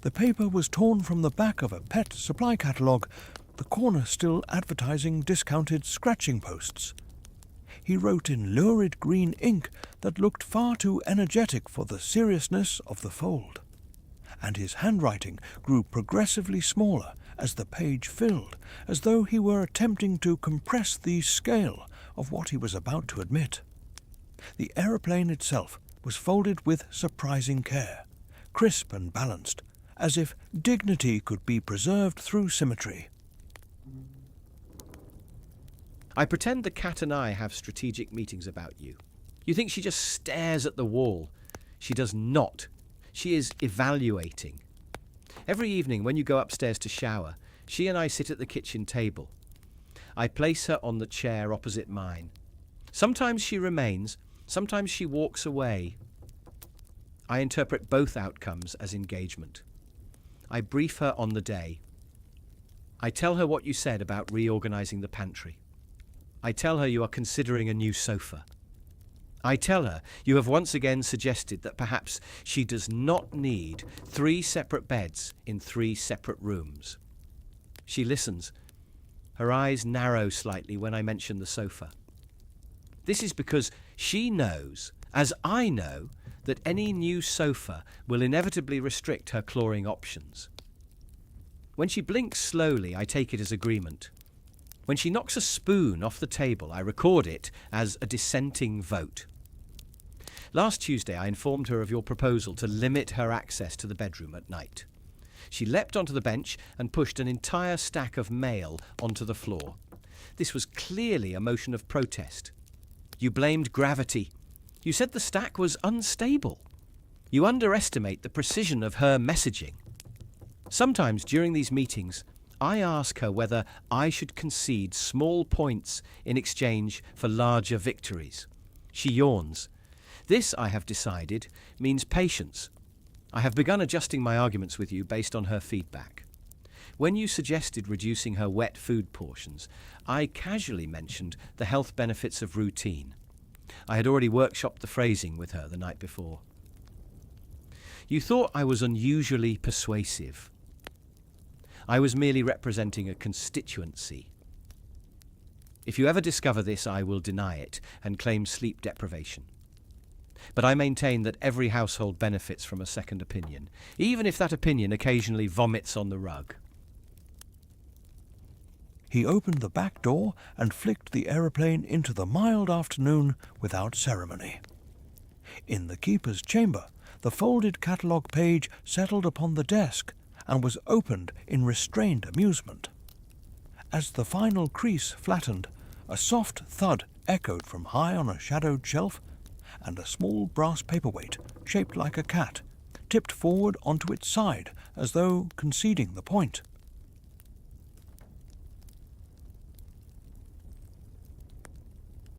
The paper was torn from the back of a pet supply catalogue, the corner still advertising discounted scratching posts. He wrote in lurid green ink that looked far too energetic for the seriousness of the fold, and his handwriting grew progressively smaller as the page filled, as though he were attempting to compress the scale of what he was about to admit. The aeroplane itself was folded with surprising care, crisp and balanced, as if dignity could be preserved through symmetry. I pretend the cat and I have strategic meetings about you. You think she just stares at the wall. She does not. She is evaluating. Every evening when you go upstairs to shower, she and I sit at the kitchen table. I place her on the chair opposite mine. Sometimes she remains, sometimes she walks away. I interpret both outcomes as engagement. I brief her on the day. I tell her what you said about reorganizing the pantry. I tell her you are considering a new sofa. I tell her you have once again suggested that perhaps she does not need 3 separate beds in 3 separate rooms. She listens. Her eyes narrow slightly when I mention the sofa. This is because she knows, as I know, that any new sofa will inevitably restrict her clawing options. When she blinks slowly, I take it as agreement. When she knocks a spoon off the table, I record it as a dissenting vote. Last Tuesday, I informed her of your proposal to limit her access to the bedroom at night. She leapt onto the bench and pushed an entire stack of mail onto the floor. This was clearly a motion of protest. You blamed gravity. You said the stack was unstable. You underestimate the precision of her messaging. Sometimes during these meetings, I ask her whether I should concede small points in exchange for larger victories. She yawns. This, I have decided, means patience. I have begun adjusting my arguments with you based on her feedback. When you suggested reducing her wet food portions, I casually mentioned the health benefits of routine. I had already workshopped the phrasing with her the night before. You thought I was unusually persuasive. I was merely representing a constituency. If you ever discover this, I will deny it and claim sleep deprivation. But I maintain that every household benefits from a second opinion, even if that opinion occasionally vomits on the rug. He opened the back door and flicked the aeroplane into the mild afternoon without ceremony. In the keeper's chamber, the folded catalogue page settled upon the desk and was opened in restrained amusement. As the final crease flattened, a soft thud echoed from high on a shadowed shelf, and a small brass paperweight, shaped like a cat, tipped forward onto its side as though conceding the point.